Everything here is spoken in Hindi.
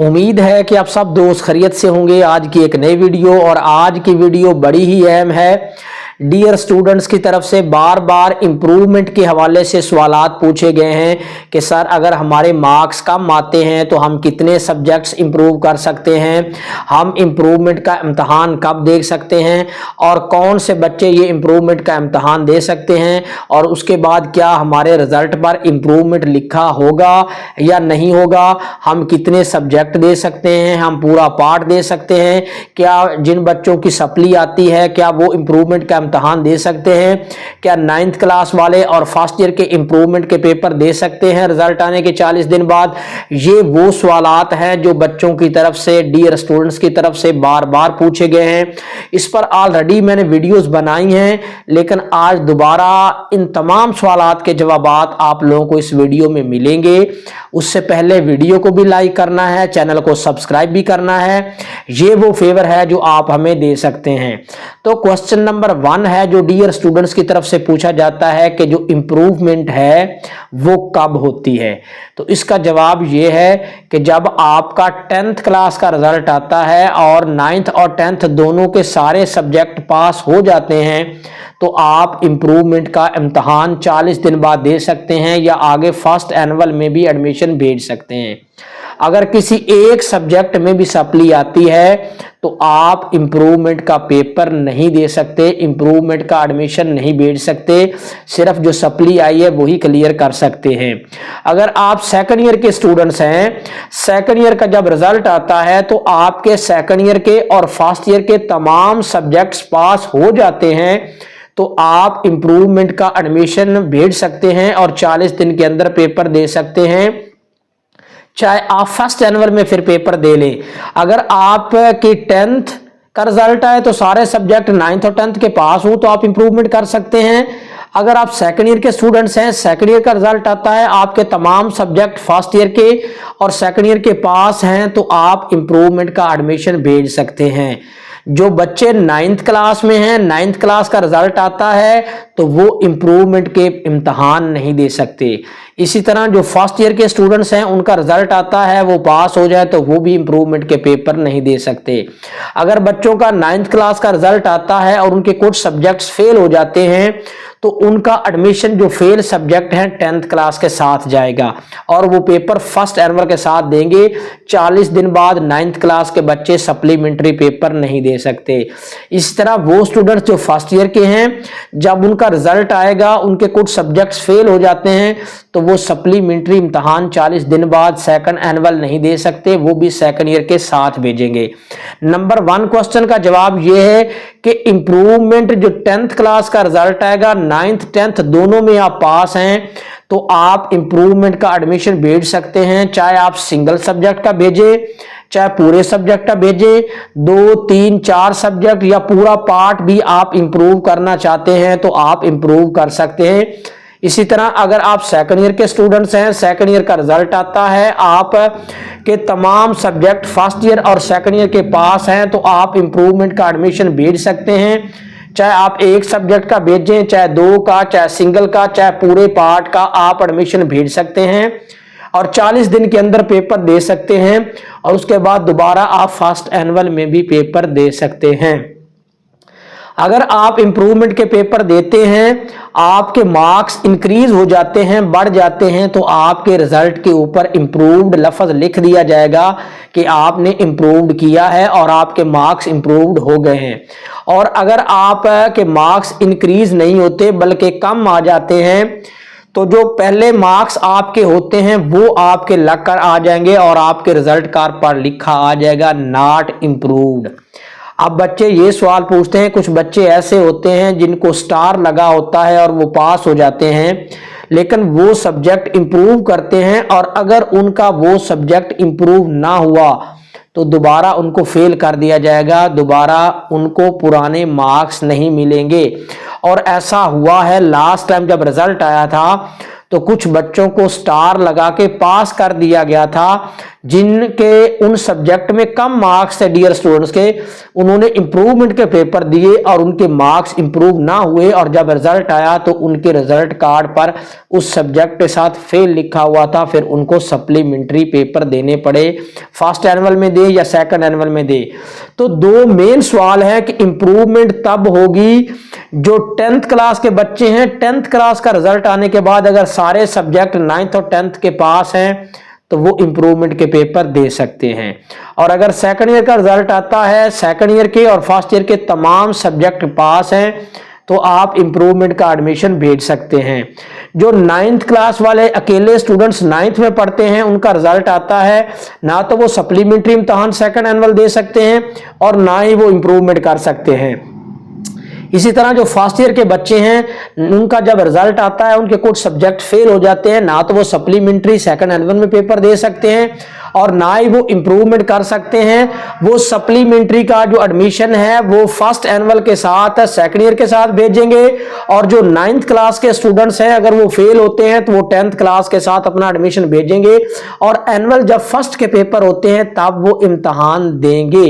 उम्मीद है कि आप सब दोस्त खैरियत से होंगे। आज की एक नई वीडियो, और आज की वीडियो बड़ी ही अहम है। डियर स्टूडेंट्स की तरफ से बार बार इम्प्रूवमेंट के हवाले से सवालात पूछे गए हैं कि सर अगर हमारे मार्क्स कम आते हैं तो हम कितने सब्जेक्ट्स इम्प्रूव कर सकते हैं, हम इम्प्रूवमेंट का इम्तहान कब दे सकते हैं और कौन से बच्चे ये इम्प्रूवमेंट का इम्तहान दे सकते हैं, और उसके बाद क्या हमारे रिजल्ट पर इम्प्रूवमेंट लिखा होगा या नहीं होगा, हम कितने सब्जेक्ट दे सकते हैं, हम पूरा पार्ट दे सकते हैं, क्या जिन बच्चों की सप्ली आती है क्या वो इम्प्रूवमेंट का इम्तहान दे सकते हैं, क्या 9th क्लास वाले और फर्स्ट ईयर के इम्प्रूवमेंट के पेपर दे सकते हैं रिजल्ट आने के 40 दिन बाद। ये वो सवालात हैं जो बच्चों की तरफ से, डियर स्टूडेंट्स की तरफ से बार बार पूछे गए हैं। इस पर ऑलरेडी मैंने वीडियोस बनाई हैं, लेकिन आज दोबारा इन तमाम सवालात के जवाबात आप लोगों को इस वीडियो में मिलेंगे। उससे पहले वीडियो को भी लाइक करना है, चैनल को सब्सक्राइब भी करना है। ये वो फेवर है जो आप हमें दे सकते हैं। तो क्वेश्चन नंबर 1 है जो डियर स्टूडेंट्स की तरफ से पूछा जाता है कि जो इम्प्रूवमेंट है वो कब होती है। तो इसका जवाब ये है कि जब आपका 10th क्लास का रिजल्ट आता है और 9th और 10th दोनों के सारे सब्जेक्ट पास हो जाते हैं तो आप इम्प्रूवमेंट का इम्तहान 40 दिन बाद दे सकते हैं, या आगे फर्स्ट एनुअल में भी एडमिशन भेज सकते हैं। अगर किसी एक सब्जेक्ट में भी सप्ली आती है तो आप इम्प्रूवमेंट का पेपर नहीं दे सकते, इम्प्रूवमेंट का एडमिशन नहीं भेज सकते, सिर्फ जो सप्ली आई है वही क्लियर कर सकते हैं। अगर आप सेकंड ईयर के स्टूडेंट्स हैं, सेकंड ईयर का जब रिजल्ट आता है तो आपके सेकंड ईयर के और फर्स्ट ईयर के तमाम सब्जेक्ट्स पास हो जाते हैं तो आप इम्प्रूवमेंट का एडमिशन भेज सकते हैं और 40 दिन के अंदर पेपर दे सकते हैं, चाहे आप फर्स्ट एनुअल में फिर पेपर दे लें। अगर आपकी 10th का रिजल्ट आए तो सारे सब्जेक्ट 9th और 10th के पास हो तो आप इम्प्रूवमेंट कर सकते हैं। अगर आप सेकंड ईयर के स्टूडेंट्स हैं, सेकंड ईयर का रिजल्ट आता है, आपके तमाम सब्जेक्ट फर्स्ट ईयर के और सेकंड ईयर के पास हैं तो आप इम्प्रूवमेंट का एडमिशन भेज सकते हैं। जो बच्चे 9th क्लास में हैं, 9th क्लास का रिजल्ट आता है तो वो इम्प्रूवमेंट के इम्तहान नहीं दे सकते। इसी तरह जो फर्स्ट ईयर के स्टूडेंट्स हैं उनका रिजल्ट आता है, वो पास हो जाए तो वो भी इम्प्रूवमेंट के पेपर नहीं दे सकते। अगर बच्चों का 9th क्लास का रिजल्ट आता है और उनके कुछ सब्जेक्ट्स फेल हो जाते हैं तो उनका एडमिशन जो फेल सब्जेक्ट हैं 10th क्लास के साथ जाएगा और वो पेपर फर्स्ट एनुअल के साथ देंगे। 40 दिन बाद 9th क्लास के बच्चे सप्लीमेंट्री पेपर नहीं दे सकते। इस तरह वो स्टूडेंट्स जो फर्स्ट ईयर के हैं, जब उनका रिजल्ट आएगा उनके कुछ सब्जेक्ट्स फेल हो जाते हैं तो वो सप्लीमेंट्री इम्तहान 40 दिन बाद सेकंड एनुअल नहीं दे सकते, वो भी सेकंड ईयर के साथ भेजेंगे। नंबर 1 क्वेश्चन का जवाब ये है कि इम्प्रूवमेंट जो 10th क्लास का रिजल्ट आएगा, 9th 10th दोनों में आप पास हैं तो आप इम्प्रूवमेंट का एडमिशन भेज सकते हैं, चाहे आप सिंगल सब्जेक्ट का भेजें, चाहे पूरे सब्जेक्ट का भेजें, 2 3 4 सब्जेक्ट या पूरा पार्ट भी आप इंप्रूव करना चाहते हैं तो आप इंप्रूव कर सकते हैं। इसी तरह अगर आप सेकंड ईयर के स्टूडेंट्स हैं, सेकंड ईयर का रिजल्ट आता है, आप के तमाम सब्जेक्ट फर्स्ट ईयर और सेकंड ईयर के पास हैं तो आप इंप्रूवमेंट का एडमिशन भेज सकते हैं, चाहे आप एक सब्जेक्ट का भेजें, चाहे 2 का, चाहे सिंगल का, चाहे पूरे पार्ट का, आप एडमिशन भेज सकते हैं और 40 दिन के अंदर पेपर दे सकते हैं और उसके बाद दोबारा आप फर्स्ट एनुअल में भी पेपर दे सकते हैं। अगर आप इंप्रूवमेंट के पेपर देते हैं, आपके मार्क्स इंक्रीज हो जाते हैं, बढ़ जाते हैं, तो आपके रिजल्ट के ऊपर इंप्रूव्ड लफ्ज लिख दिया जाएगा कि आपने इंप्रूव्ड किया है और आपके मार्क्स इंप्रूव्ड हो गए हैं। और अगर आप के मार्क्स इंक्रीज नहीं होते बल्कि कम आ जाते हैं तो जो पहले मार्क्स आपके होते हैं वो आपके लग कर आ जाएंगे और आपके रिजल्ट कार्ड पर लिखा आ जाएगा नॉट इंप्रूव्ड। अब बच्चे ये सवाल पूछते हैं, कुछ बच्चे ऐसे होते हैं जिनको स्टार लगा होता है और वो पास हो जाते हैं, लेकिन वो सब्जेक्ट इंप्रूव करते हैं और अगर उनका वो सब्जेक्ट इंप्रूव ना हुआ तो दोबारा उनको फेल कर दिया जाएगा, दोबारा उनको पुराने मार्क्स नहीं मिलेंगे। और ऐसा हुआ है, लास्ट टाइम जब रिजल्ट आया था तो कुछ बच्चों को स्टार लगा के पास कर दिया गया था जिनके उन सब्जेक्ट में कम मार्क्स थे डियर स्टूडेंट्स के, उन्होंने इंप्रूवमेंट के पेपर दिए और उनके मार्क्स इंप्रूव ना हुए और जब रिजल्ट आया तो उनके रिजल्ट कार्ड पर उस सब्जेक्ट के साथ फेल लिखा हुआ था। फिर उनको सप्लीमेंट्री पेपर देने पड़े, फर्स्ट एनुअल में दे या सेकंड एनुअल में दे। तो दो मेन सवाल है कि इंप्रूवमेंट तब होगी जो 10th क्लास के बच्चे हैं, 10th क्लास का रिजल्ट आने के बाद अगर सारे सब्जेक्ट 9th और 10th के पास हैं तो वो इंप्रूवमेंट के पेपर दे सकते हैं। और अगर सेकंड ईयर का रिजल्ट आता है, सेकंड ईयर के और फर्स्ट ईयर के तमाम सब्जेक्ट पास हैं, तो आप इंप्रूवमेंट का एडमिशन भेज सकते हैं। जो 9th क्लास वाले अकेले स्टूडेंट्स 9th में पढ़ते हैं, उनका रिजल्ट आता है, ना तो वो सप्लीमेंट्री इम्तहान सेकंड एनुअल दे सकते हैं और ना ही वो इंप्रूवमेंट कर सकते हैं। इसी तरह जो फर्स्ट ईयर के बच्चे हैं, उनका जब रिजल्ट आता है, उनके कुछ सब्जेक्ट फेल हो जाते हैं, ना तो वो सप्लीमेंट्री सेकंड एनुअल में पेपर दे सकते हैं और ना ही वो इंप्रूवमेंट कर सकते हैं। वो सप्लीमेंट्री का जो एडमिशन है वो फर्स्ट एनुअल के साथ सेकंड ईयर के साथ भेजेंगे और जो 9th क्लास के स्टूडेंट्स हैं अगर वो फेल होते हैं तो वो 10th क्लास के साथ अपना एडमिशन भेजेंगे और एनुअल जब फर्स्ट के पेपर होते हैं तब वो इम्तहान देंगे।